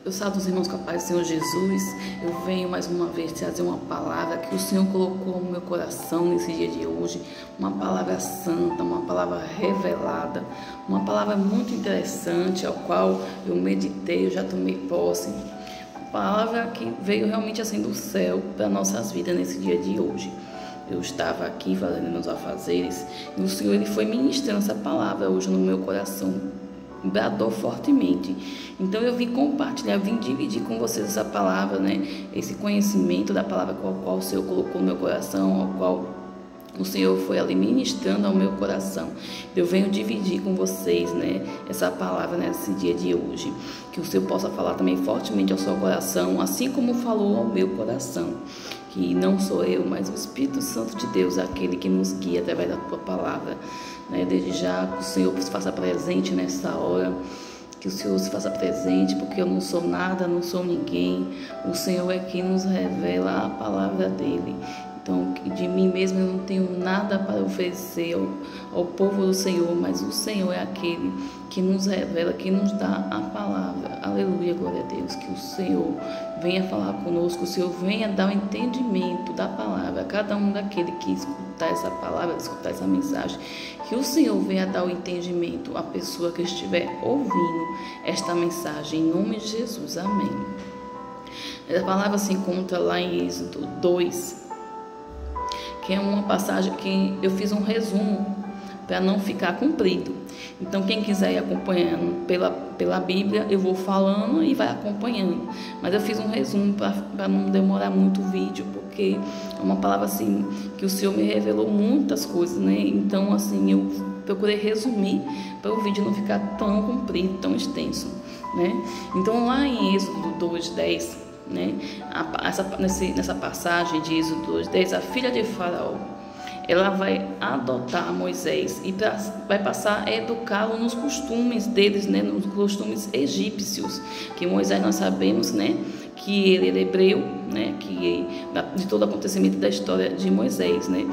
Eu salvo os irmãos com a paz do Senhor Jesus. Eu venho mais uma vez trazer uma palavra que o Senhor colocou no meu coração nesse dia de hoje. Uma palavra santa, uma palavra revelada, uma palavra muito interessante, ao qual eu meditei, eu já tomei posse. Uma palavra que veio realmente assim do céu para nossas vidas nesse dia de hoje. Eu estava aqui fazendo meus afazeres e o Senhor ele foi ministrando essa palavra hoje no meu coração. Bradou fortemente. Então eu vim compartilhar, vim dividir com vocês essa palavra, né? Esse conhecimento da palavra qual o Senhor colocou no meu coração, ao qual o Senhor foi ali ministrando ao meu coração. Eu venho dividir com vocês, né, essa palavra nesse dia de hoje. Que o Senhor possa falar também fortemente ao seu coração, assim como falou ao meu coração. Que não sou eu, mas o Espírito Santo de Deus, aquele que nos guia através da tua palavra. Né? Desde já que o Senhor se faça presente nessa hora. Que o Senhor se faça presente, porque eu não sou nada, não sou ninguém. O Senhor é quem nos revela a palavra dele. Então, de mim mesmo eu não tenho nada para oferecer ao povo do Senhor, mas o Senhor é aquele que nos revela, que nos dá a palavra. Aleluia, glória a Deus. Que o Senhor venha falar conosco, o Senhor venha dar o entendimento da palavra a cada um daquele que escutar essa palavra, escutar essa mensagem. Que o Senhor venha dar o entendimento à pessoa que estiver ouvindo esta mensagem, em nome de Jesus. Amém. A palavra se encontra lá em Êxodo 2, que é uma passagem que eu fiz um resumo para não ficar comprido. Então, quem quiser ir acompanhando pela Bíblia, eu vou falando e vai acompanhando. Mas eu fiz um resumo para não demorar muito o vídeo, porque é uma palavra assim que o Senhor me revelou muitas coisas, né? Então, assim, eu procurei resumir para o vídeo não ficar tão comprido, tão extenso, né? Então, lá em Êxodo 2:10, né? Nessa passagem de Êxodo 2:10, a filha de Faraó, ela vai adotar Moisés e vai passar a educá-lo nos costumes deles, né? Nos costumes egípcios, que Moisés nós sabemos, né? Que ele era hebreu, né? Que de todo o acontecimento da história de Moisés, né?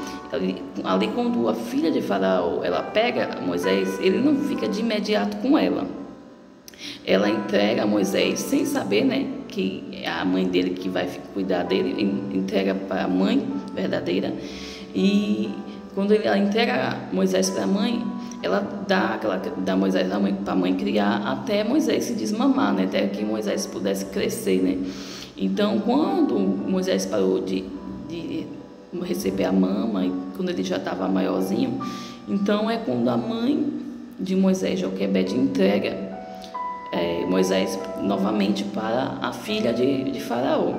Ali quando a filha de Faraó, ela pega Moisés, ele não fica de imediato com ela. Ela entrega a Moisés sem saber, né, que é a mãe dele que vai cuidar dele, entrega para a mãe verdadeira. E quando ela entrega Moisés para a mãe, ela dá Moisés para a mãe criar até Moisés se desmamar, né, até que Moisés pudesse crescer, né. Então, quando Moisés parou de receber a mama, e quando ele já estava maiorzinho, então é quando a mãe de Moisés, Joquebede, entrega Moisés novamente para a filha de Faraó.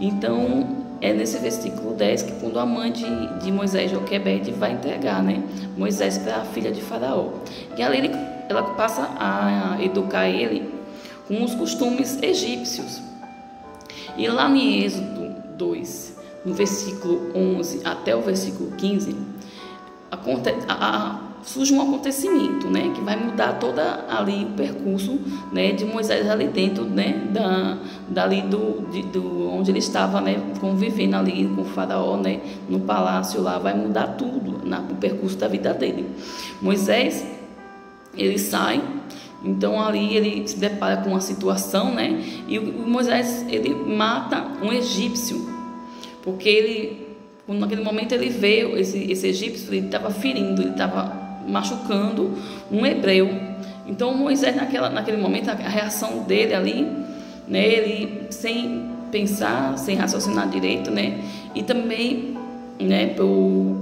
Então, é nesse versículo 10 que quando a mãe de Moisés, Joquebede, vai entregar, né, Moisés para a filha de Faraó. E ali ela passa a educar ele com os costumes egípcios. E lá em Êxodo 2, no versículo 11 até o versículo 15, surge um acontecimento, né, que vai mudar toda ali o percurso, né, de Moisés ali dentro, né, dali do onde ele estava, né, convivendo ali com o Faraó, né, no palácio lá, vai mudar tudo o percurso da vida dele. Moisés, ele sai, então ali ele se depara com uma situação, né, e o Moisés, ele mata um egípcio, porque naquele momento ele vê esse egípcio, ele estava ferindo, ele estava machucando um hebreu. Então Moisés naquele momento, a reação dele ali, né, ele sem pensar, sem raciocinar direito, né, e também, né, pelo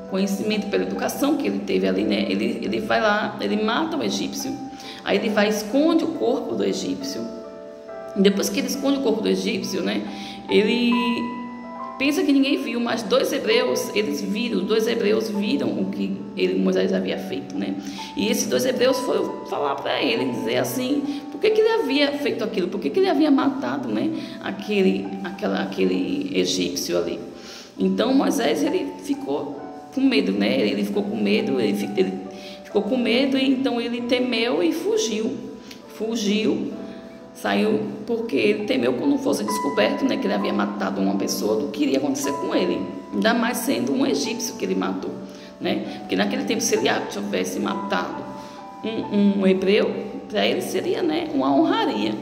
conhecimento, pela educação que ele teve ali, né, ele vai lá, ele mata o egípcio, aí ele vai e esconde o corpo do egípcio. Depois que ele esconde o corpo do egípcio, né, ele pensa que ninguém viu, mas os dois hebreus viram o que Moisés havia feito, né? E esses dois hebreus foram falar para ele, dizer assim, por que ele havia feito aquilo, por que ele havia matado, né, aquele egípcio ali. Então Moisés, ele ficou com medo, né? Ele ficou com medo, ele ficou com medo, e então ele temeu e fugiu. Saiu porque ele temeu que não fosse descoberto, né, que ele havia matado uma pessoa, do que iria acontecer com ele, ainda mais sendo um egípcio que ele matou, né? Porque naquele tempo, se ele tivesse matado um hebreu, para ele seria, né, uma honraria.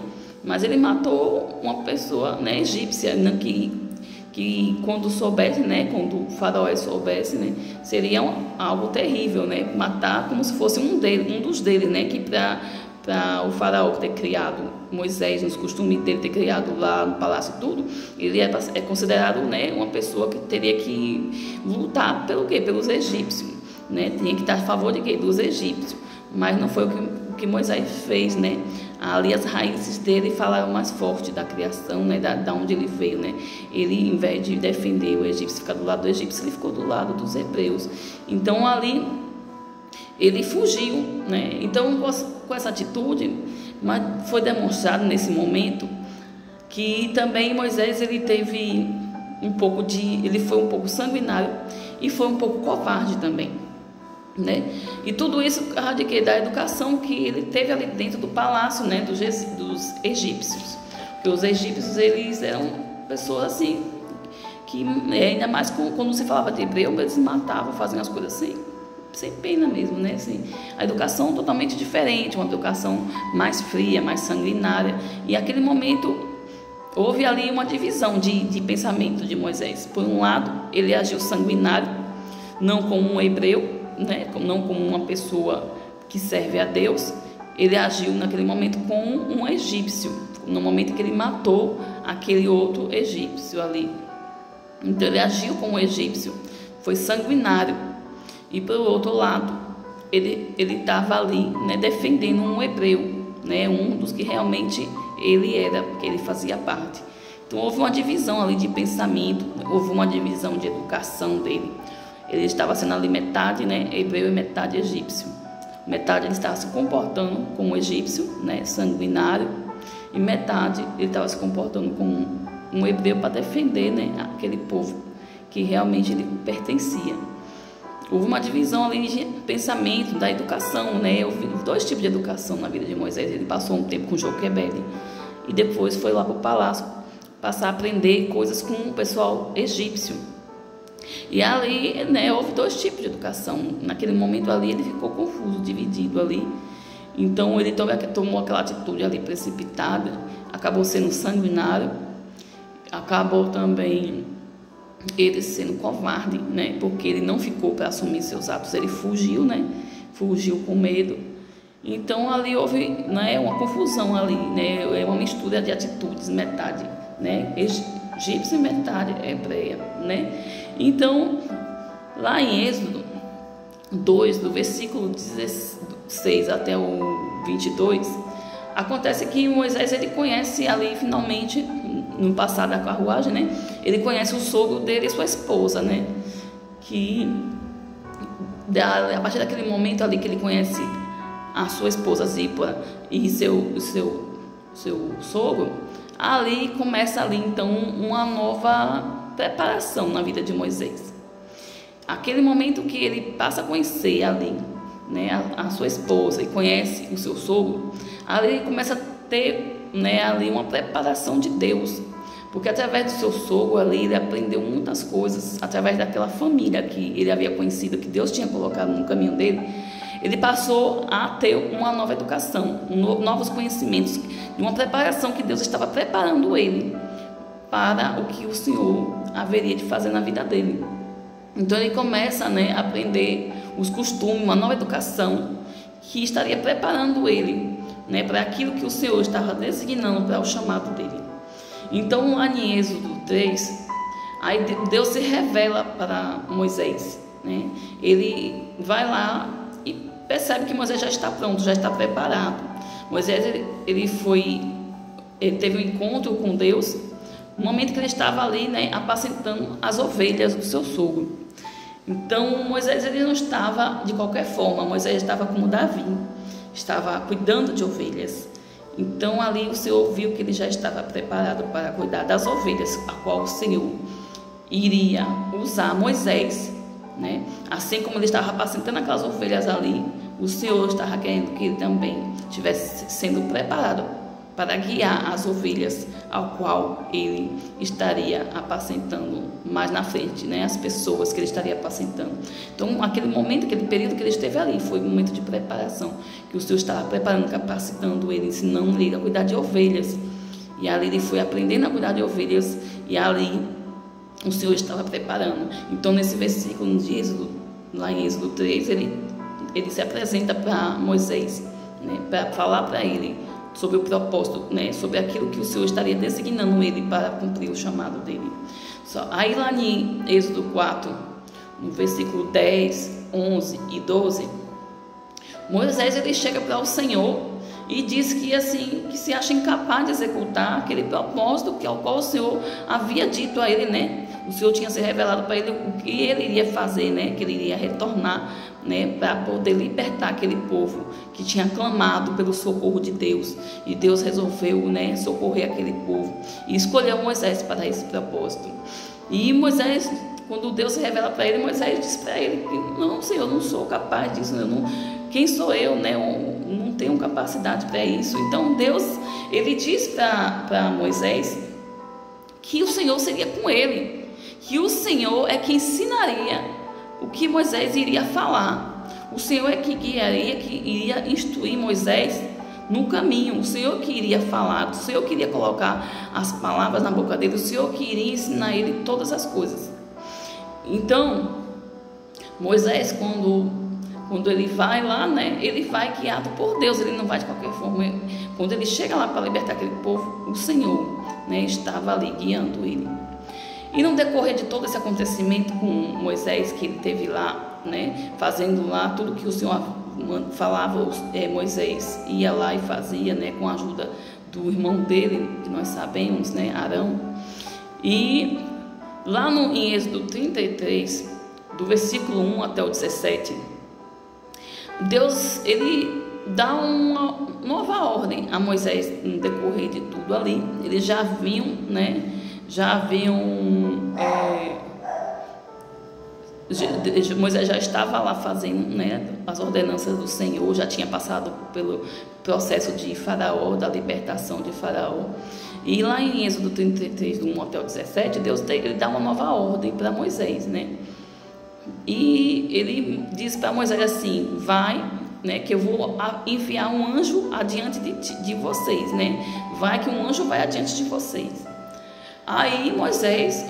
mas ele matou uma pessoa, né, egípcia, né, que quando soubesse, né, quando o faraó soubesse, né, seria algo terrível, né, matar como se fosse um dos deles, né, que para o faraó ter criado Moisés, nos costumes dele ter criado lá no palácio e tudo, ele é considerado, né, uma pessoa que teria que lutar pelo quê? Pelos egípcios, né, tinha que estar a favor de quê? Dos egípcios, mas não foi o que Moisés fez, né? Ali as raízes dele falaram mais forte da criação, né? Da onde ele veio, né? Ele, em vez de defender o egípcio, ficar do lado do egípcio, ele ficou do lado dos hebreus. Então ali ele fugiu, né? Então com essa atitude, mas foi demonstrado nesse momento que também Moisés ele teve ele foi um pouco sanguinário e foi um pouco covarde também, né? E tudo isso por causa de quê? Da educação que ele teve ali dentro do palácio, né? Dos egípcios, porque os egípcios eles eram pessoas assim que ainda mais quando se falava de hebreu, eles matavam, faziam as coisas assim sem pena mesmo, né? Assim, a educação totalmente diferente, uma educação mais fria, mais sanguinária. E naquele momento houve ali uma divisão de pensamento de Moisés. Por um lado, ele agiu sanguinário, não como um hebreu, né? Não como uma pessoa que serve a Deus. Ele agiu naquele momento como um egípcio, no momento que ele matou aquele outro egípcio ali. Então ele agiu como um egípcio, foi sanguinário. E pelo outro lado, ele estava ali, né, defendendo um hebreu, né, um dos que realmente ele era, porque ele fazia parte. Então houve uma divisão ali de pensamento, houve uma divisão de educação dele. Ele estava sendo ali metade, né, hebreu e metade egípcio. Metade ele estava se comportando como egípcio, né, sanguinário, e metade ele estava se comportando como um hebreu para defender, né, aquele povo que realmente ele pertencia. Houve uma divisão ali de pensamento, da educação, né? Houve 2 tipos de educação na vida de Moisés. Ele passou um tempo com Joquebede e depois foi lá para o palácio passar a aprender coisas com o pessoal egípcio. E ali, né, houve 2 tipos de educação. Naquele momento ali ele ficou confuso, dividido ali. Então ele tomou aquela atitude ali precipitada, acabou sendo sanguinário, acabou também ele sendo covarde, né? Porque ele não ficou para assumir seus atos, ele fugiu, né? Fugiu com medo. Então ali houve, né, uma confusão ali, né? É uma mistura de atitudes, metade, né, egípcia e metade hebreia, né? Então lá em Êxodo 2, do versículo 16 até o 22, acontece que Moisés ele conhece ali finalmente, no passar da carruagem, né? Ele conhece o sogro dele e sua esposa, né? Que a partir daquele momento ali que ele conhece a sua esposa Zípora e seu sogro, ali começa ali então uma nova preparação na vida de Moisés. Aquele momento que ele passa a conhecer ali, né, a sua esposa e conhece o seu sogro, ali ele começa a ter, né, ali uma preparação de Deus, porque através do seu sogro ali ele aprendeu muitas coisas, através daquela família que ele havia conhecido, que Deus tinha colocado no caminho dele. Ele passou a ter uma nova educação, novos conhecimentos, uma preparação que Deus estava preparando ele para o que o Senhor haveria de fazer na vida dele. Então ele começa, né, a aprender os costumes, uma nova educação que estaria preparando ele, né, para aquilo que o Senhor estava designando para o chamado dele. Então lá em Êxodo 3, aí Deus se revela para Moisés, né? Ele vai lá e percebe que Moisés já está pronto, já está preparado. Moisés ele teve um encontro com Deus no momento que ele estava ali, né, apacentando as ovelhas do seu sogro. Então Moisés ele não estava de qualquer forma, Moisés estava como Davi, estava cuidando de ovelhas. Então ali o Senhor viu que ele já estava preparado para cuidar das ovelhas, a qual o Senhor iria usar Moisés, né? Assim como ele estava apacentando aquelas ovelhas ali, o Senhor estava querendo que ele também estivesse sendo preparado para guiar as ovelhas, ao qual ele estaria apacentando mais na frente, né? As pessoas que ele estaria apacentando. Então, aquele momento, aquele período que ele esteve ali, foi um momento de preparação, que o Senhor estava preparando, capacitando ele, ensinando ele a cuidar de ovelhas. E ali ele foi aprendendo a cuidar de ovelhas, e ali o Senhor estava preparando. Então, nesse versículo de Êxodo, lá em Êxodo 3, ele se apresenta para Moisés, né, para falar para ele sobre o propósito, né, sobre aquilo que o Senhor estaria designando ele para cumprir o chamado dele. Aí lá em Êxodo 4, no versículo 10, 11 e 12, Moisés ele chega para o Senhor e diz que assim, que se acha incapaz de executar aquele propósito ao qual o Senhor havia dito a ele, né? O Senhor tinha se revelado para ele o que ele iria fazer, né? Que ele iria retornar, né? Para poder libertar aquele povo que tinha clamado pelo socorro de Deus. E Deus resolveu, né, socorrer aquele povo e escolheu Moisés para esse propósito. E Moisés, quando Deus se revela para ele, Moisés diz para ele que não, Senhor, eu não sou capaz disso, quem sou eu, né? Eu não tenho capacidade para isso. Então Deus, ele diz para Moisés que o Senhor seria com ele, que o Senhor é que ensinaria o que Moisés iria falar. O Senhor é que guiaria, que iria instruir Moisés no caminho. O Senhor que iria falar, o Senhor que iria colocar as palavras na boca dele, o Senhor que iria ensinar ele todas as coisas. Então, Moisés, quando ele vai lá, né, ele vai guiado por Deus, ele não vai de qualquer forma. Quando ele chega lá para libertar aquele povo, o Senhor, né, estava ali guiando ele. E no decorrer de todo esse acontecimento com Moisés, que ele teve lá, né, fazendo lá tudo que o Senhor falava, Moisés ia lá e fazia, né, com a ajuda do irmão dele, que nós sabemos, né, Arão. E lá em Êxodo 33, do versículo 1 até o 17, Deus, ele dá uma nova ordem a Moisés no decorrer de tudo ali. Eles já haviam, né, Moisés já estava lá fazendo, né, as ordenanças do Senhor, já tinha passado pelo processo de Faraó, da libertação de Faraó. E lá em Êxodo 33, do 1 até o 17, Deus ele dá uma nova ordem para Moisés, né? E ele diz para Moisés assim: vai, né, que eu vou enviar um anjo adiante de vocês, né? Vai que um anjo vai adiante de vocês. Aí Moisés,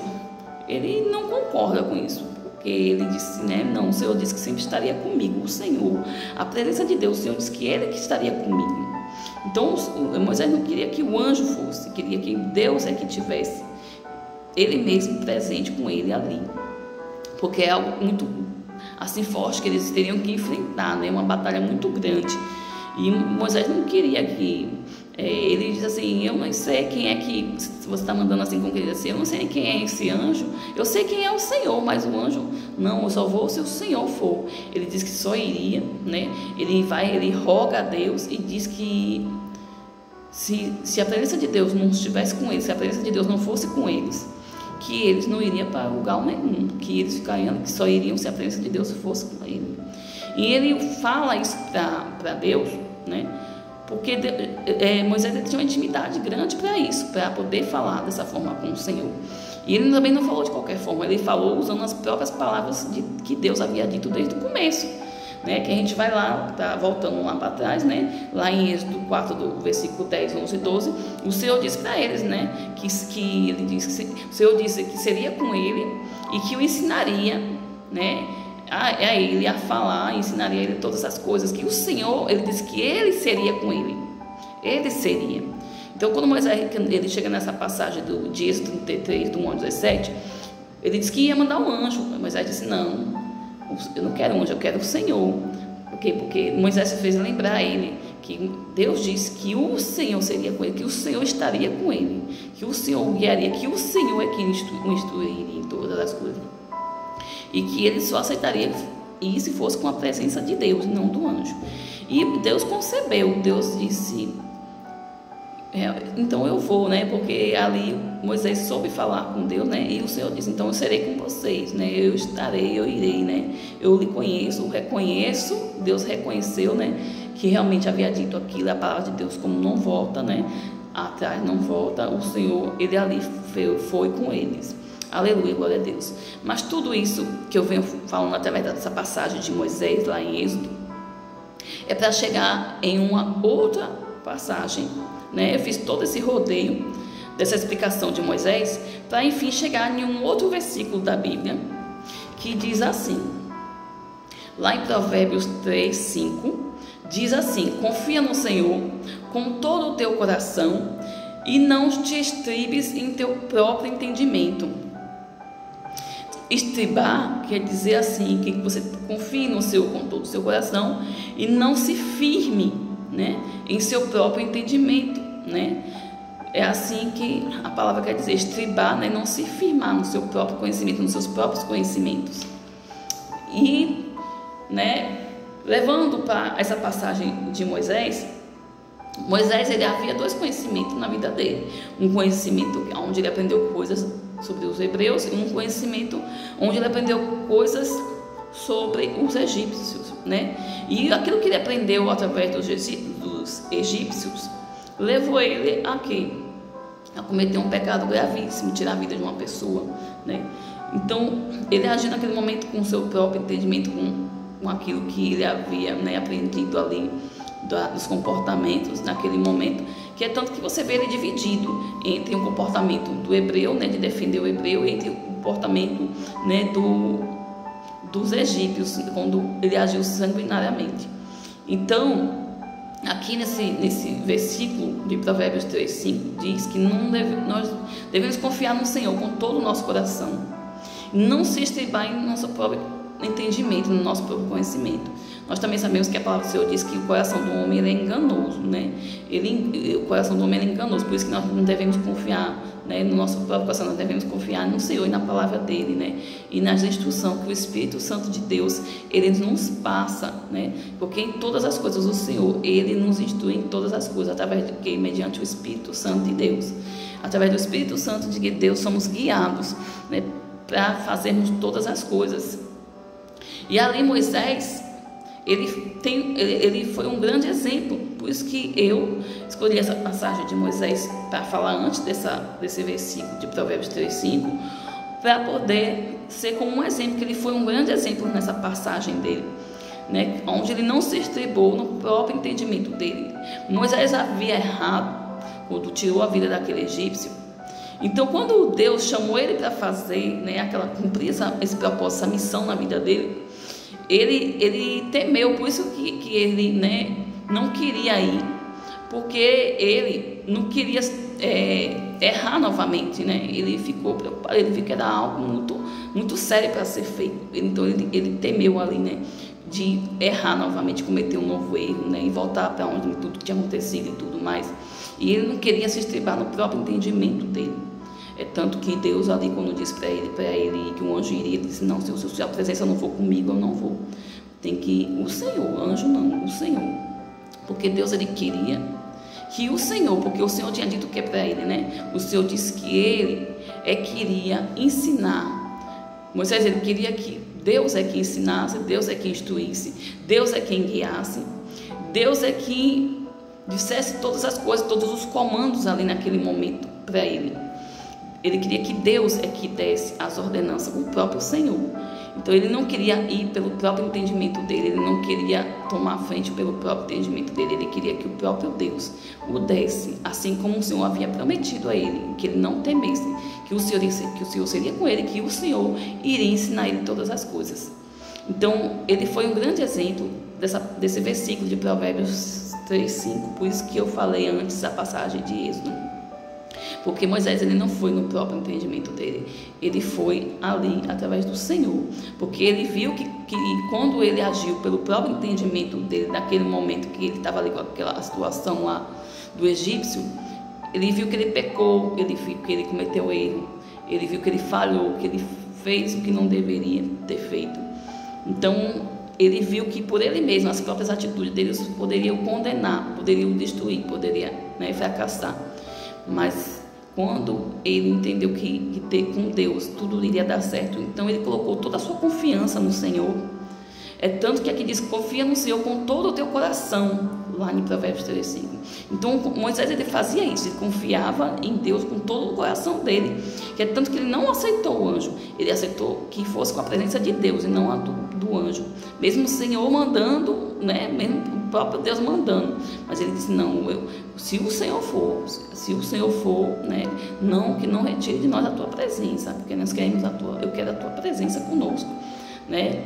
ele não concorda com isso, porque ele disse, né, não, o Senhor disse que sempre estaria comigo, o Senhor, a presença de Deus, o Senhor disse que ele que estaria comigo. Então Moisés não queria que o anjo fosse, queria que Deus é que tivesse ele mesmo presente com ele ali, porque é algo muito assim forte que eles teriam que enfrentar, né, uma batalha muito grande. E Moisés não queria que ele diz assim: eu não sei quem é que, se você está mandando assim, como ele diz assim, eu não sei quem é esse anjo, eu sei quem é o Senhor, mas o anjo não, eu só vou se o Senhor for. Ele diz que só iria, né? Ele roga a Deus e diz que se a presença de Deus não estivesse com eles, se a presença de Deus não fosse com eles, que eles não iriam para lugar nenhum, que eles ficariam, que só iriam se a presença de Deus fosse com ele. E ele fala isso para Deus, né? Porque Moisés tinha uma intimidade grande para isso, para poder falar dessa forma com o Senhor. E ele também não falou de qualquer forma, ele falou usando as próprias palavras que Deus havia dito desde o começo, né? Que a gente vai lá, tá voltando lá para trás, né? Lá em Êxodo 4, do versículo 10, 11 e 12, o Senhor disse para eles, né, que ele disse que o Senhor disse que seria com ele e que o ensinaria, né, a ele a falar, ensinaria a ele todas as coisas, que o Senhor, ele disse que ele seria com ele seria. Então, quando Moisés ele chega nessa passagem de Êxodo 33, do 1 ao 17, ele disse que ia mandar um anjo. Moisés disse: não, eu não quero um anjo, eu quero o Senhor. Por quê? Porque Moisés se fez lembrar a ele que Deus disse que o Senhor seria com ele, que o Senhor estaria com ele, que o Senhor o guiaria, que o Senhor é quem o instruiria em todas as coisas, e que ele só aceitaria e se fosse com a presença de Deus, não do anjo. E Deus concebeu, Deus disse: então eu vou, né? Porque ali Moisés soube falar com Deus, né? E o Senhor disse: então eu serei com vocês, né? Eu estarei, eu irei, né? Eu lhe conheço, reconheço. Deus reconheceu, né, que realmente havia dito aquilo. A palavra de Deus, como não volta, né, atrás, não volta. O Senhor, ele ali foi com eles. Aleluia, glória a Deus. Mas tudo isso que eu venho falando através dessa passagem de Moisés lá em Êxodo é para chegar em uma outra passagem né? Eu fiz todo esse rodeio dessa explicação de Moisés para enfim chegar em um outro versículo da Bíblia que diz assim, lá em Provérbios 3, 5, diz assim: confia no Senhor com todo o teu coração e não te estribes em teu próprio entendimento. Estribar quer dizer assim, que você confie no Senhor com todo o seu coração e não se firme, né, em seu próprio entendimento, né? É assim que a palavra quer dizer, estribar, né, não se firmar no seu próprio conhecimento, nos seus próprios conhecimentos. E, né, levando para essa passagem de Moisés, ele havia dois conhecimentos na vida dele. Um conhecimento onde ele aprendeu coisas sobre os hebreus e um conhecimento onde ele aprendeu coisas sobre os egípcios, né? E aquilo que ele aprendeu através dos egípcios levou ele a quê? A cometer um pecado gravíssimo, tirar a vida de uma pessoa, né? Então, ele agiu naquele momento com o seu próprio entendimento, com aquilo que ele havia, né, aprendido ali, dos comportamentos naquele momento, que é tanto que você vê ele dividido entre o comportamento do hebreu, né, de defender o hebreu, entre o comportamento, né, dos egípcios, quando ele agiu sanguinariamente. Então, aqui nesse versículo de Provérbios 3:5 diz que nós devemos confiar no Senhor com todo o nosso coração, não se estribar em nosso próprio entendimento, no nosso próprio conhecimento. Nós também sabemos que a palavra do Senhor diz que o coração do homem ele é enganoso, né? O coração do homem é enganoso, por isso que nós não devemos confiar, né, no nosso próprio coração, nós devemos confiar no Senhor e na palavra dele, né? E nas instruções que o Espírito Santo de Deus, ele nos passa, né? Porque em todas as coisas o Senhor, ele nos instrui em todas as coisas, através de quê? Mediante o Espírito Santo de Deus. Através do Espírito Santo de Deus somos guiados, né, para fazermos todas as coisas. E ali Moisés, ele foi um grande exemplo, por isso que eu escolhi essa passagem de Moisés para falar antes desse versículo de Provérbios 3:5, para poder ser como um exemplo, que ele foi um grande exemplo nessa passagem dele, né, onde ele não se estribou no próprio entendimento dele. Moisés havia errado quando tirou a vida daquele egípcio. Então, quando Deus chamou ele para fazer, né, cumprir esse propósito, essa missão na vida dele, ele temeu, por isso que ele, né, não queria ir, porque ele não queria errar novamente, né? Ele ficou preocupado, ele viu que era algo muito, muito sério para ser feito. Então ele temeu ali, né, de errar novamente, cometer um novo erro, né, e voltar para onde tudo que tinha acontecido e tudo mais. E ele não queria se estribar no próprio entendimento dele. É tanto que Deus ali, quando disse para ele que um anjo iria, ele disse: não, se a presença não for comigo, eu não vou. Tem que ir o Senhor, anjo não, o Senhor. Porque Deus, ele queria que o Senhor, porque o Senhor tinha dito o que para ele, né? O Senhor disse que ele queria ensinar. Moisés, ele queria que Deus é que ensinasse, Deus é que instruísse, Deus é quem guiasse, Deus é que dissesse todas as coisas, todos os comandos ali naquele momento para ele. Ele queria que Deus é que desse as ordenanças, o próprio Senhor. Então ele não queria ir pelo próprio entendimento dele, ele não queria tomar frente pelo próprio entendimento dele, ele queria que o próprio Deus o desse, assim como o Senhor havia prometido a ele, que ele não temesse, que o Senhor seria com ele, que o Senhor iria ensinar ele todas as coisas. Então ele foi um grande exemplo desse versículo de Provérbios 3:5, por isso que eu falei antes da passagem de Êxodo. Porque Moisés, ele não foi no próprio entendimento dele, ele foi ali através do Senhor, porque ele viu que quando ele agiu pelo próprio entendimento dele, naquele momento que ele estava ali com aquela situação lá do egípcio, ele viu que ele pecou, ele viu que ele cometeu erro, ele viu que ele falhou, que ele fez o que não deveria ter feito. Então ele viu que por ele mesmo, as próprias atitudes dele poderiam condenar, poderiam destruir, poderia, né, fracassar. Mas quando ele entendeu que ter com Deus tudo iria dar certo, então ele colocou toda a sua confiança no Senhor. É tanto que aqui diz: confia no Senhor com todo o teu coração, lá em Provérbios 3:5. Então Moisés, ele fazia isso, ele confiava em Deus com todo o coração dele, que é tanto que ele não aceitou o anjo, ele aceitou que fosse com a presença de Deus e não a do anjo, mesmo o Senhor mandando, né, mesmo próprio Deus mandando. Mas ele disse, não, se o Senhor for, né, que não retire de nós a tua presença, porque nós queremos eu quero a tua presença conosco, né?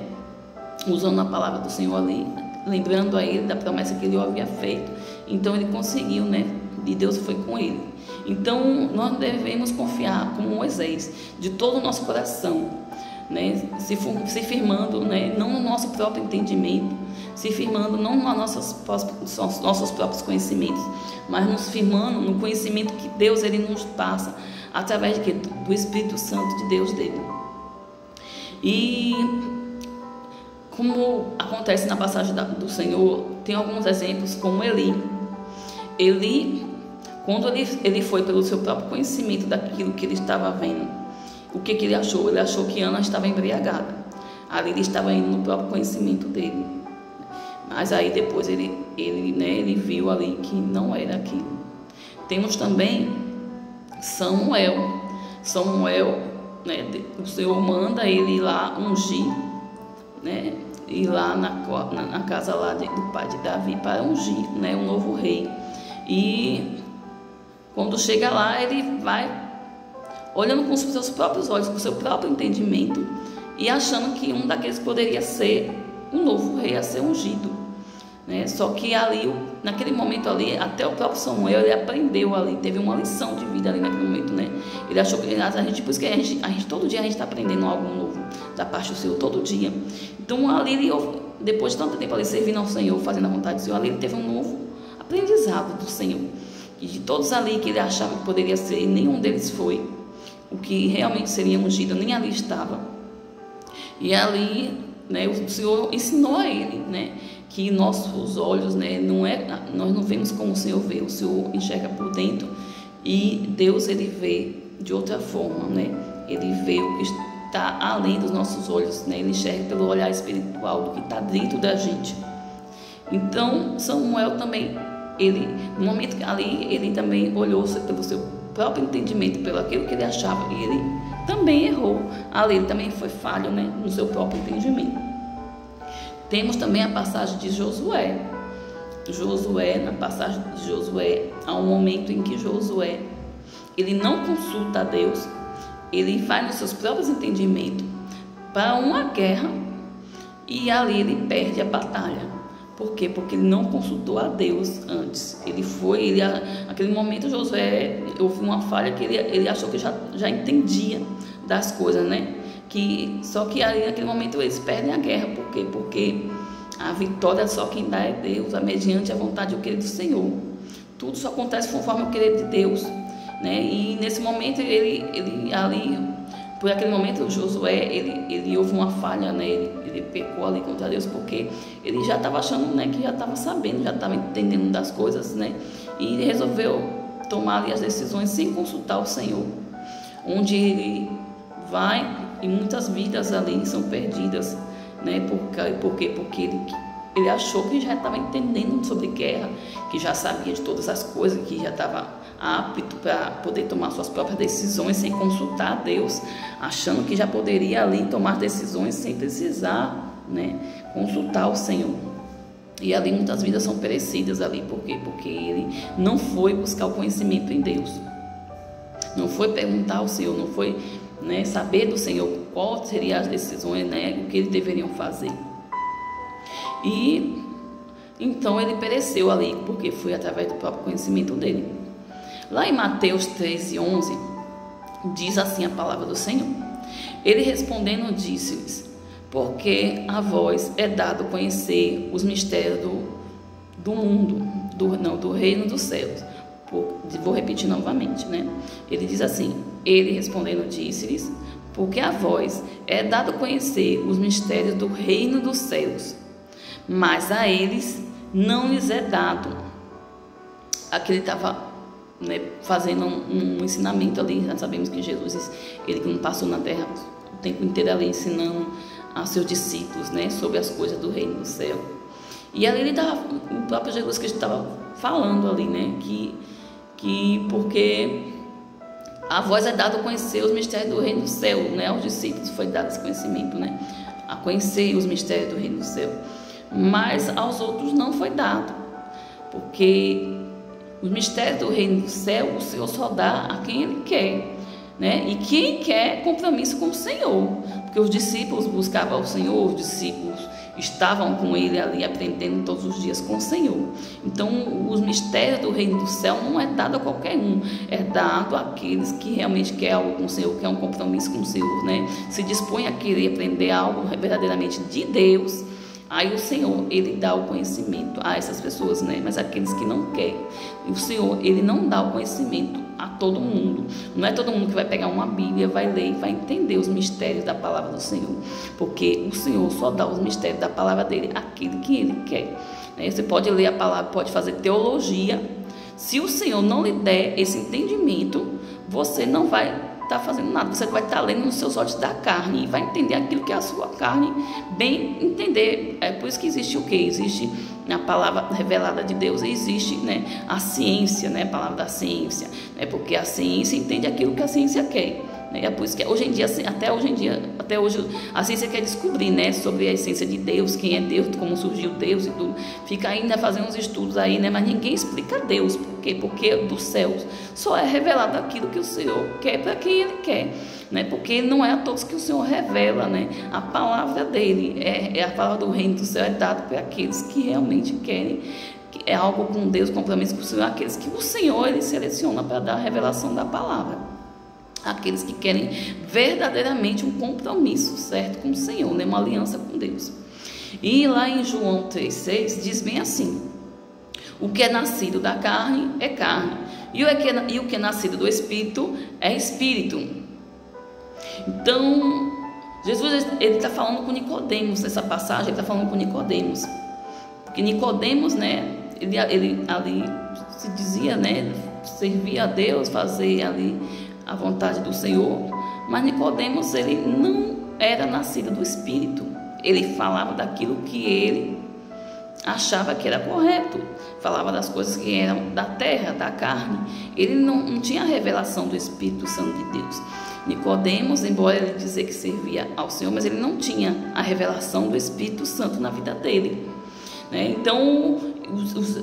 Usando a palavra do Senhor ali, lembrando a ele da promessa que ele havia feito. Então ele conseguiu, né? E Deus foi com ele. Então nós devemos confiar, como Moisés, de todo o nosso coração, né? Se firmando, né? Não no nosso próprio entendimento, se firmando não nos nossos próprios conhecimentos, mas nos firmando no conhecimento que Deus ele nos passa através do Espírito Santo de Deus dele. E como acontece na passagem do Senhor, tem alguns exemplos, como Eli, quando ele foi pelo seu próprio conhecimento daquilo que ele estava vendo, o que ele achou? Ele achou que Ana estava embriagada. Ali ele estava indo no próprio conhecimento dele. Mas aí depois ele viu ali que não era aquilo. Temos também Samuel, né, o Senhor manda ele ir lá ungir, né, ir lá na casa lá do pai de Davi para ungir, né, um novo rei. E quando chega lá, ele vai olhando com os seus próprios olhos, com o seu próprio entendimento, e achando que um daqueles poderia ser um novo rei a ser ungido, né? Só que ali, naquele momento ali, até o próprio Samuel, ele aprendeu ali, teve uma lição de vida ali naquele momento, né? Ele achou que por isso que a gente todo dia a gente está aprendendo algo novo da parte do Senhor, todo dia. Então ali, depois de tanto tempo ali servindo ao Senhor, fazendo a vontade do Senhor, ali ele teve um novo aprendizado do Senhor. E de todos ali que ele achava que poderia ser, nenhum deles foi o que realmente seria ungido, nem ali estava. E ali, né, o Senhor ensinou a ele, né, que nossos olhos, né, nós não vemos como o Senhor vê, o Senhor enxerga por dentro, e Deus ele vê de outra forma, né? Ele vê o que está além dos nossos olhos, né? Ele enxerga pelo olhar espiritual do que está dentro da gente. Então Samuel também, no momento ali, ele também olhou pelo seu próprio entendimento, pelo aquilo que ele achava, e ele também errou. Ali ele também foi falho, né, no seu próprio entendimento. Temos também a passagem de Josué. Na passagem de Josué, há um momento em que Josué, ele não consulta a Deus, ele vai nos seus próprios entendimentos para uma guerra, e ali ele perde a batalha. Por quê? Porque ele não consultou a Deus antes. Naquele momento Josué, houve uma falha que ele achou que já entendia das coisas, né? Só que ali naquele momento eles perdem a guerra. Por quê? Porque a vitória só quem dá é Deus, mediante a vontade e o querer do Senhor. Tudo só acontece conforme o querer de Deus, né? E nesse momento por aquele momento Josué, ele houve uma falha, né? Ele pecou ali contra Deus, porque ele já estava achando, né, que já estava sabendo, já estava entendendo das coisas, né? E ele resolveu tomar ali as decisões sem consultar o Senhor, onde ele vai e muitas vidas ali são perdidas, né? Por quê? Porque ele achou que já estava entendendo sobre guerra, que já sabia de todas as coisas, que já estava apto para poder tomar suas próprias decisões sem consultar a Deus, achando que já poderia ali tomar decisões sem precisar, né, consultar o Senhor. E ali muitas vidas são perecidas ali. Por quê? Porque ele não foi buscar o conhecimento em Deus, não foi perguntar ao Senhor, não foi, né, saber do Senhor quais seriam as decisões, né, o que eles deveriam fazer. E então ele pereceu ali, porque foi através do próprio conhecimento dele. Lá em Mateus 13:11, diz assim a palavra do Senhor. Ele respondendo disse-lhes: porque a vós é dado conhecer os mistérios do mundo, do reino dos céus. Vou repetir novamente, né? Ele diz assim: ele respondendo disse-lhes: porque a vós é dado conhecer os mistérios do reino dos céus, mas a eles não lhes é dado. Aqui ele estava, né, fazendo um ensinamento ali. Nós sabemos que Jesus, ele não passou na terra o tempo inteiro ali ensinando aos seus discípulos, né, sobre as coisas do reino do céu. E ali ele estava, o próprio Jesus Cristo estava falando ali, né, que porque a vós é dado conhecer os mistérios do reino do céu, né, aos discípulos foi dado esse conhecimento, né, a conhecer os mistérios do reino do céu. mas aos outros não foi dado, porque os mistérios do reino do céu o Senhor só dá a quem Ele quer, né? E quem quer compromisso com o Senhor, porque os discípulos buscavam o Senhor, os discípulos estavam com Ele ali aprendendo todos os dias com o Senhor. Então os mistérios do reino do céu não é dado a qualquer um, é dado àqueles que realmente querem algo com o Senhor, querem um compromisso com o Senhor, né? Se dispõe a querer aprender algo verdadeiramente de Deus. Aí o Senhor, Ele dá o conhecimento a essas pessoas, né? Mas aqueles que não querem, o Senhor, Ele não dá o conhecimento a todo mundo. Não é todo mundo que vai pegar uma Bíblia, vai ler e vai entender os mistérios da palavra do Senhor, porque o Senhor só dá os mistérios da palavra dele àquele que Ele quer, né? Você pode ler a palavra, pode fazer teologia. Se o Senhor não lhe der esse entendimento, você não vai estar fazendo nada, você vai estar lendo nos seus olhos da carne e vai entender aquilo que é a sua carne bem entender. É por isso que existe o que? Existe a palavra revelada de Deus, existe, né, a ciência, né, a palavra da ciência, né, porque a ciência entende aquilo que a ciência quer, né? É por isso que hoje em dia, até hoje a ciência quer descobrir, né, sobre a essência de Deus, quem é Deus, como surgiu Deus e tudo, fica ainda fazendo uns estudos aí, né, mas ninguém explica Deus. Por quê? Porque dos céus só é revelado aquilo que o Senhor quer para quem Ele quer, né? Porque não é a todos que o Senhor revela, né? A palavra dele é a palavra do reino do céu, é dada para aqueles que realmente querem, que é algo com Deus, compromisso com o Senhor, aqueles que o Senhor Ele seleciona para dar a revelação da palavra, aqueles que querem verdadeiramente um compromisso certo com o Senhor, né? Uma aliança com Deus. E lá em João 3,6 diz bem assim: o que é nascido da carne é carne, e o que é nascido do Espírito é Espírito. Então, Jesus, ele está falando com Nicodemos, nessa passagem, ele está falando com Nicodemos, porque Nicodemos, né, ele ali se dizia, né, servir a Deus, fazer ali a vontade do Senhor, mas Nicodemos, ele não era nascido do Espírito, ele falava daquilo que ele achava que era correto, falava das coisas que eram da terra, da carne. Ele não tinha a revelação do Espírito Santo de Deus. Nicodemos, embora ele dizer que servia ao Senhor, mas ele não tinha a revelação do Espírito Santo na vida dele, né? Então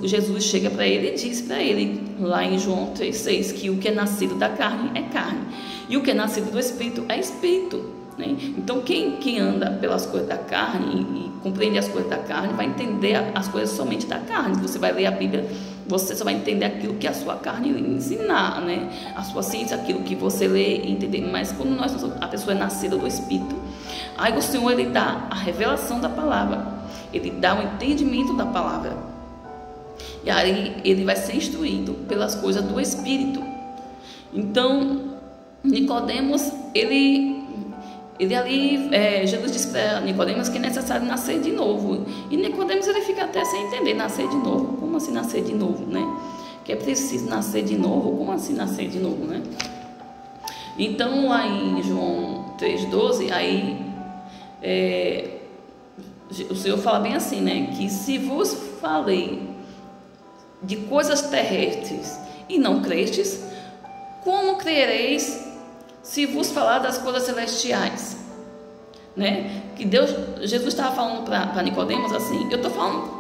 Jesus chega para ele e diz para ele lá em João 3,6 que o que é nascido da carne é carne e o que é nascido do Espírito é Espírito, né? Então quem anda pelas coisas da carne e compreende as coisas da carne vai entender as coisas somente da carne. Você vai ler a Bíblia, você só vai entender aquilo que a sua carne ensinar, né? A sua ciência, aquilo que você lê e entender. Mas quando a pessoa é nascida do Espírito, aí o Senhor, ele dá a revelação da palavra, ele dá o entendimento da palavra, e aí ele vai ser instruído pelas coisas do Espírito. Então Nicodemos, Jesus disse para Nicodemos que é necessário nascer de novo, e Nicodemos ele fica até sem entender, nascer de novo, como assim nascer de novo, né? Que é preciso nascer de novo, como assim nascer de novo, né? Então lá em João 3,12, aí o Senhor fala bem assim, né? Que se vos falei de coisas terrestres e não crestes, como crereis se vos falar das coisas celestiais, né? Que Jesus estava falando para Nicodemos assim: eu estou falando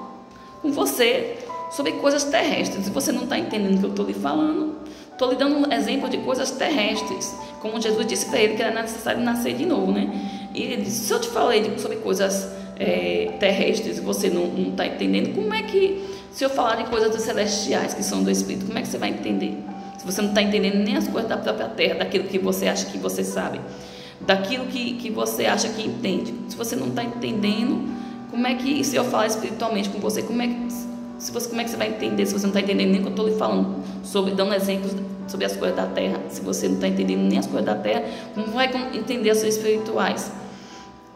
com você sobre coisas terrestres, e você não está entendendo o que eu estou lhe falando. Estou lhe dando um exemplo de coisas terrestres, como Jesus disse para ele que era necessário nascer de novo, né? E ele disse: se eu te falei sobre coisas terrestres e você não está entendendo, como é que, se eu falar de coisas celestiais que são do Espírito, como é que você vai entender? Se você não está entendendo nem as coisas da própria terra, daquilo que você acha que você sabe, daquilo que você acha que entende, se você não está entendendo, como é que, se eu falar espiritualmente com você, como é que você vai entender, se você não está entendendo nem o que eu estou lhe falando, dando exemplos sobre as coisas da terra? Se você não está entendendo nem as coisas da terra, como vai entender as coisas espirituais,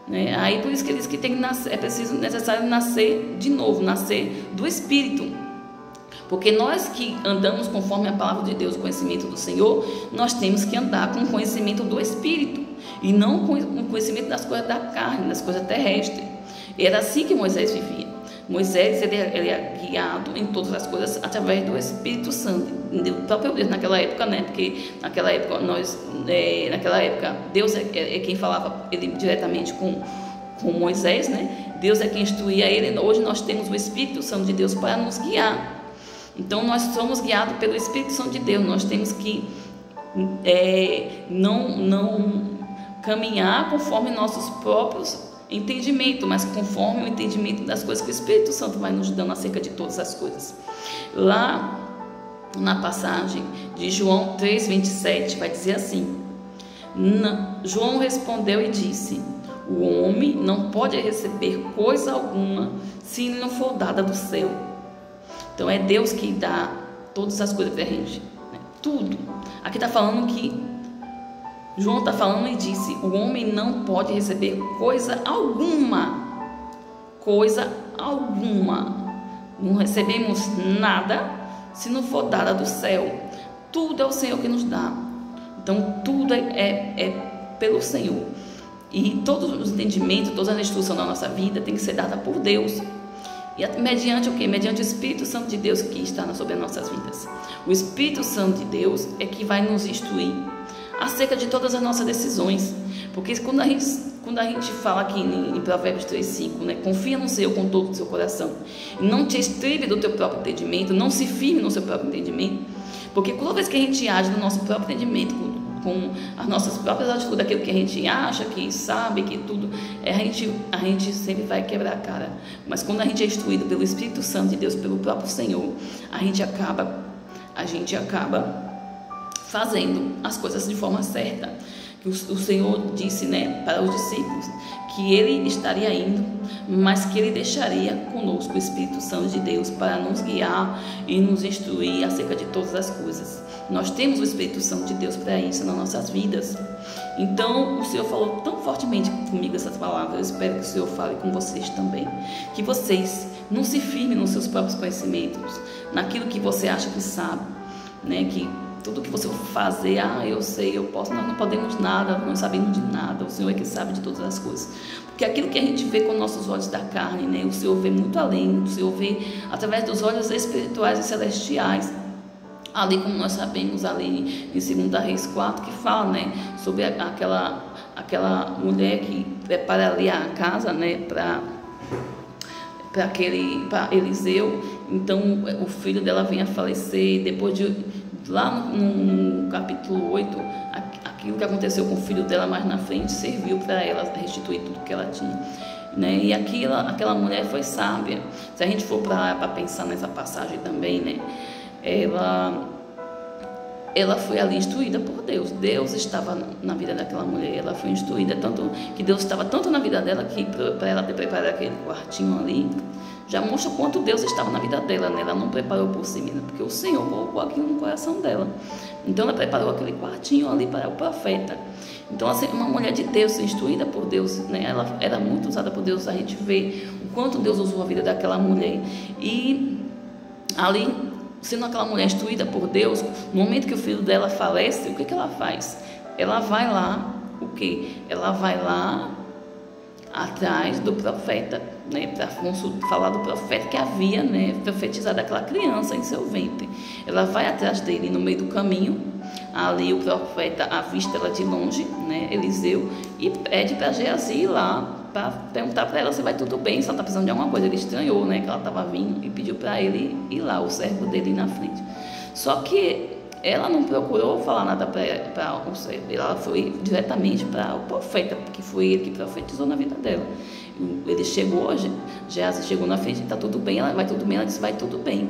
né? Aí por isso que ele diz que tem que nascer, necessário nascer de novo, nascer do Espírito. Porque nós que andamos conforme a palavra de Deus, o conhecimento do Senhor, nós temos que andar com o conhecimento do Espírito, e não com o conhecimento das coisas da carne, das coisas terrestres. Era assim que Moisés vivia. Moisés ele é guiado em todas as coisas através do Espírito Santo, do próprio Deus naquela época, né? Porque naquela época Deus é quem falava ele diretamente com Moisés, né? Deus é quem instruía ele. Hoje nós temos o Espírito Santo de Deus para nos guiar. Então nós somos guiados pelo Espírito Santo de Deus. Nós temos que não caminhar conforme nossos próprios entendimentos, mas conforme o entendimento das coisas que o Espírito Santo vai nos dando acerca de todas as coisas. Lá na passagem de João 3:27 vai dizer assim: João respondeu e disse: o homem não pode receber coisa alguma se lhe não for dada do céu. Então é Deus que dá todas as coisas para a gente, né? Tudo. Aqui está falando que João está falando e disse: o homem não pode receber coisa alguma. Coisa alguma. Não recebemos nada se não for dada do céu. Tudo é o Senhor que nos dá. Então tudo é pelo Senhor. E todos os entendimentos, toda a instrução da nossa vida tem que ser dada por Deus. E mediante o quê? Mediante o Espírito Santo de Deus que está sobre as nossas vidas. O Espírito Santo de Deus é que vai nos instruir acerca de todas as nossas decisões. Porque quando a gente fala aqui em Provérbios 3:5, né? Confia no Senhor com todo o seu coração. Não te estribe do teu próprio entendimento, não se firme no seu próprio entendimento. Porque toda vez que a gente age no nosso próprio entendimento, com as nossas próprias atitudes, aquilo que a gente acha, que sabe, que tudo, a gente sempre vai quebrar a cara. Mas quando a gente é instruído pelo Espírito Santo de Deus, pelo próprio Senhor, a gente acaba fazendo as coisas de forma certa. O Senhor disse, né, para os discípulos que Ele estaria indo, mas que Ele deixaria conosco o Espírito Santo de Deus para nos guiar e nos instruir acerca de todas as coisas. Nós temos o Espírito Santo de Deus para isso nas nossas vidas. Então o Senhor falou tão fortemente comigo essas palavras. Eu espero que o Senhor fale com vocês também, que vocês não se firmem nos seus próprios conhecimentos, naquilo que você acha que sabe, né, que tudo que você for fazer, eu sei, eu posso, nós não podemos nada, não sabemos de nada, o Senhor é que sabe de todas as coisas. Porque aquilo que a gente vê com nossos olhos da carne, né, o Senhor vê muito além, o Senhor vê através dos olhos espirituais e celestiais. Ali, como nós sabemos, ali em 2 Reis 4, que fala, né, sobre aquela mulher que prepara ali a casa, né, para Eliseu. Então o filho dela vem a falecer. Depois lá no capítulo 8, aquilo que aconteceu com o filho dela mais na frente serviu para ela restituir tudo que ela tinha, né? E aquela mulher foi sábia. Se a gente for para pensar nessa passagem também, né, ela foi ali instruída por Deus. Deus estava na vida daquela mulher. Ela foi instruída, tanto que Deus estava tanto na vida dela, que para ela ter preparado aquele quartinho ali, já mostra quanto Deus estava na vida dela, né? Ela não preparou por si mesma, porque o Senhor colocou aquilo no coração dela. Então ela preparou aquele quartinho ali para o profeta. Então, assim, uma mulher de Deus, instruída por Deus, né? Ela era muito usada por Deus. A gente vê o quanto Deus usou a vida daquela mulher. E ali, sendo aquela mulher instruída por Deus, no momento que o filho dela falece, o que ela faz? Ela vai lá, Ela vai lá atrás do profeta, né, para falar do profeta que havia, né, profetizado aquela criança em seu ventre. Ela vai atrás dele no meio do caminho. Ali o profeta avista ela de longe, né, Eliseu, e pede para Geazi ir lá para perguntar para ela se vai tudo bem, se ela está precisando de alguma coisa. Ele estranhou, né, que ela estava vindo, e pediu para ele ir lá, o servo dele ir na frente. Só que ela não procurou falar nada para o servo, ela foi diretamente para o profeta, porque foi ele que profetizou na vida dela. Ele chegou, Geazi chegou na frente, está tudo bem, ela vai tudo bem, ela disse vai tudo bem.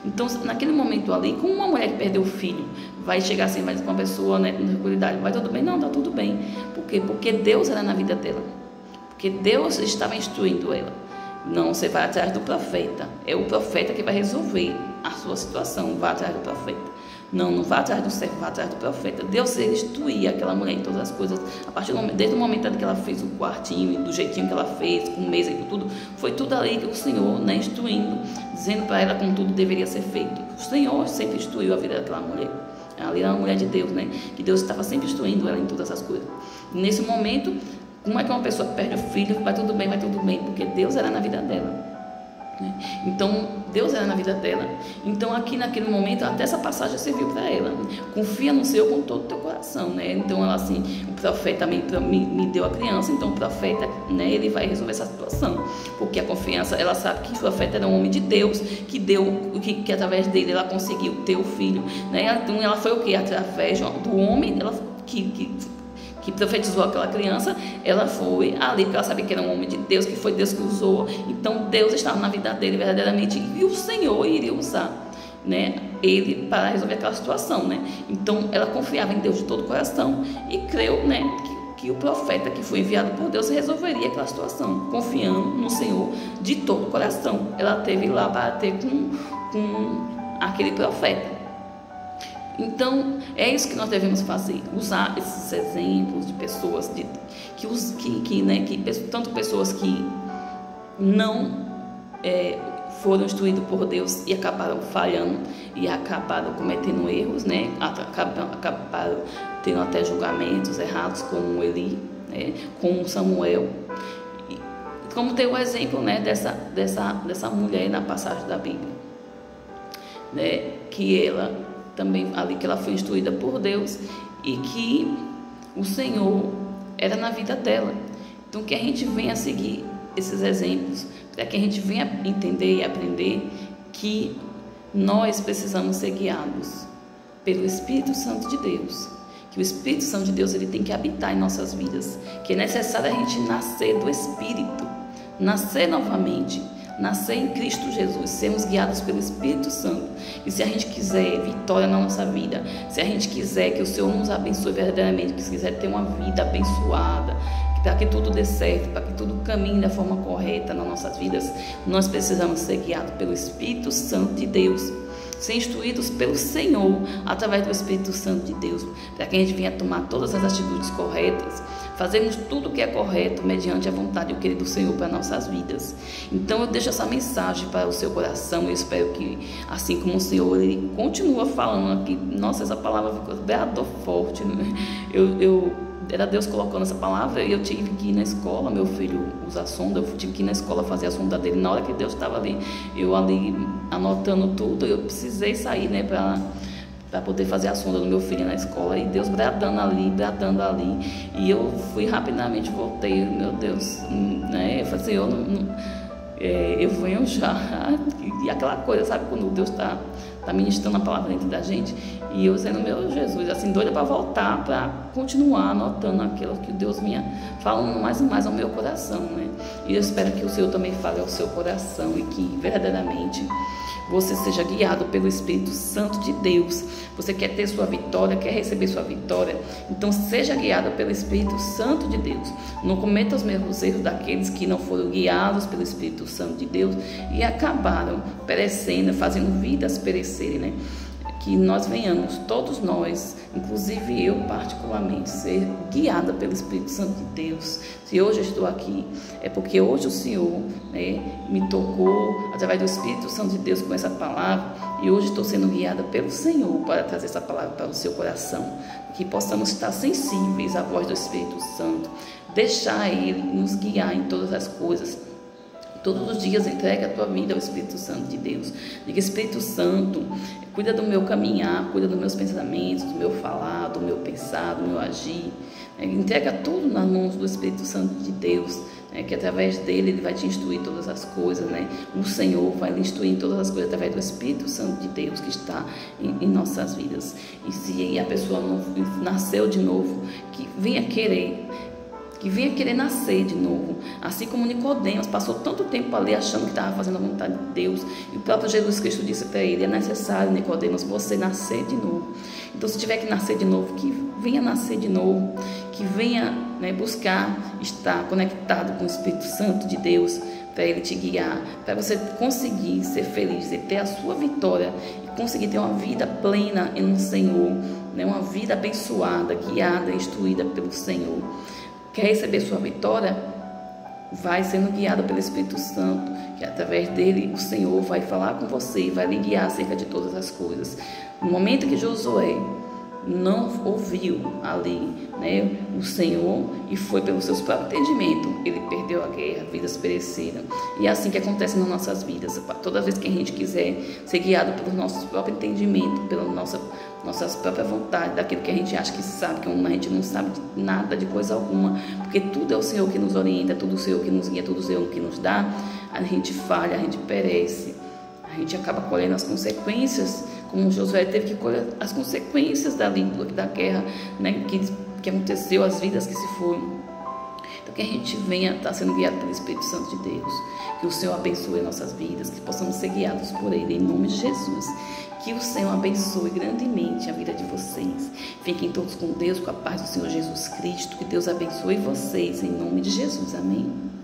Então, naquele momento ali, como uma mulher que perdeu o filho vai chegar assim, vai dizer para uma pessoa, né, com tranquilidade, vai tudo bem? Não, está tudo bem. Por quê? Porque Deus era na vida dela, porque Deus estava instruindo ela. Não, você vai atrás do profeta, é o profeta que vai resolver a sua situação, vai atrás do profeta. Não vá atrás do servo, vá atrás do profeta. Deus instruía aquela mulher em todas as coisas. A partir do momento, desde o momento que ela fez o quartinho, do jeitinho que ela fez, com mesa e tudo, foi tudo ali que o Senhor, né, instruindo, dizendo para ela como tudo deveria ser feito. O Senhor sempre instruiu a vida daquela mulher. Ali era uma mulher de Deus, né, que Deus estava sempre instruindo ela em todas as coisas. E nesse momento, como é que uma pessoa perde o filho? Vai tudo bem, porque Deus era na vida dela. né? Então Deus era na vida dela. Então aqui naquele momento até essa passagem serviu para ela, né? Confia no Senhor com todo o teu coração, né? Então ela assim, o profeta me deu a criança, então o profeta, né, ele vai resolver essa situação, porque a confiança, ela sabe que o profeta era um homem de Deus, que através dele ela conseguiu ter o filho, né? Então ela foi o que? Através do homem, ela que profetizou aquela criança, ela foi ali, porque ela sabia que era um homem de Deus, que foi Deus que usou. Então Deus estava na vida dele verdadeiramente, e o Senhor iria usar, né, ele para resolver aquela situação, né? Então ela confiava em Deus de todo o coração e creu, né, que o profeta que foi enviado por Deus resolveria aquela situação, confiando no Senhor de todo o coração. Ela teve lá para ter com aquele profeta. Então, é isso que nós devemos fazer, usar esses exemplos de pessoas, tanto pessoas que não foram instruídos por Deus e acabaram falhando e acabaram cometendo erros, né? Acabaram tendo até julgamentos errados, como Eli, né? Com Samuel. Como tem o exemplo, né, dessa mulher na passagem da Bíblia, né? Que ela também ali, que ela foi instruída por Deus e que o Senhor era na vida dela. Então que a gente venha seguir esses exemplos, para que a gente venha entender e aprender que nós precisamos ser guiados pelo Espírito Santo de Deus, que o Espírito Santo de Deus ele tem que habitar em nossas vidas, que é necessário a gente nascer do Espírito, nascer novamente, nascer em Cristo Jesus, sermos guiados pelo Espírito Santo. E se a gente quiser vitória na nossa vida, se a gente quiser que o Senhor nos abençoe verdadeiramente, que se quiser ter uma vida abençoada, para que tudo dê certo, para que tudo caminhe da forma correta nas nossas vidas, nós precisamos ser guiados pelo Espírito Santo de Deus, ser instruídos pelo Senhor através do Espírito Santo de Deus, para que a gente venha tomar todas as atitudes corretas, fazermos tudo o que é correto mediante a vontade e o querer do Senhor para nossas vidas. Então eu deixo essa mensagem para o seu coração. Eu espero que, assim como o Senhor ele continua falando aqui, nossa, essa palavra ficou bem forte, né? Era Deus colocando essa palavra e eu tive que ir na escola, meu filho usa a sonda, eu tive que ir na escola fazer a sonda dele. Na hora que Deus estava ali, eu ali anotando tudo, eu precisei sair, né, para poder fazer a sonda do meu filho na escola, e Deus bradando ali, e eu fui rapidamente, voltei, meu Deus, né, eu falei, Senhor, eu venho já, e aquela coisa, sabe, quando Deus está ministrando a palavra dentro da gente, e eu dizendo, meu Jesus, assim, doida para voltar, para continuar anotando aquilo que Deus vinha falando mais e mais ao meu coração, né, e eu espero que o Senhor também fale ao seu coração, e que verdadeiramente você seja guiado pelo Espírito Santo de Deus. Você quer ter sua vitória, quer receber sua vitória, então seja guiado pelo Espírito Santo de Deus. Não cometa os mesmos erros daqueles que não foram guiados pelo Espírito Santo de Deus e acabaram perecendo, fazendo vidas perecerem, né? Que nós venhamos, todos nós, inclusive eu particularmente, ser guiada pelo Espírito Santo de Deus. Se hoje eu estou aqui, é porque hoje o Senhor, né, me tocou através do Espírito Santo de Deus com essa palavra, e hoje estou sendo guiada pelo Senhor para trazer essa palavra para o seu coração, que possamos estar sensíveis à voz do Espírito Santo, deixar Ele nos guiar em todas as coisas. Todos os dias entregue a tua vida ao Espírito Santo de Deus. Diga, Espírito Santo, cuida do meu caminhar, cuida dos meus pensamentos, do meu falar, do meu pensar, do meu agir. Entrega tudo nas mãos do Espírito Santo de Deus, que através dele ele vai te instruir todas as coisas, né? O Senhor vai lhe instruir em todas as coisas através do Espírito Santo de Deus que está em nossas vidas. E se a pessoa não nasceu de novo, que venha querer nascer de novo, assim como Nicodemos passou tanto tempo ali achando que estava fazendo a vontade de Deus, e o próprio Jesus Cristo disse para ele, é necessário, Nicodemos, você nascer de novo. Então, se tiver que nascer de novo, que venha nascer de novo, que venha, né, buscar estar conectado com o Espírito Santo de Deus, para ele te guiar, para você conseguir ser feliz e ter a sua vitória, e conseguir ter uma vida plena no Senhor, né, uma vida abençoada, guiada, instruída pelo Senhor. Quer receber sua vitória? Vai sendo guiado pelo Espírito Santo, que através dele o Senhor vai falar com você e vai lhe guiar acerca de todas as coisas. No momento que Josué não ouviu ali, né, o Senhor, e foi pelo seu próprio entendimento, ele perdeu a guerra, vidas pereceram. E é assim que acontece nas nossas vidas. Toda vez que a gente quiser ser guiado pelo nosso próprio entendimento, pela nossa própria vontade, daquilo que a gente acha que sabe, que a gente não sabe de nada, de coisa alguma, porque tudo é o Senhor que nos orienta, tudo é o Senhor que nos guia, tudo é o Senhor que nos dá, a gente falha, a gente perece, a gente acaba colhendo as consequências, como Josué teve que colher as consequências da guerra, né, que aconteceu, as vidas que se foram. Então que a gente venha estar sendo guiado pelo Espírito Santo de Deus, que o Senhor abençoe nossas vidas, que possamos ser guiados por Ele, em nome de Jesus. Que o Senhor abençoe grandemente a vida de vocês. Fiquem todos com Deus, com a paz do Senhor Jesus Cristo. Que Deus abençoe vocês, em nome de Jesus. Amém.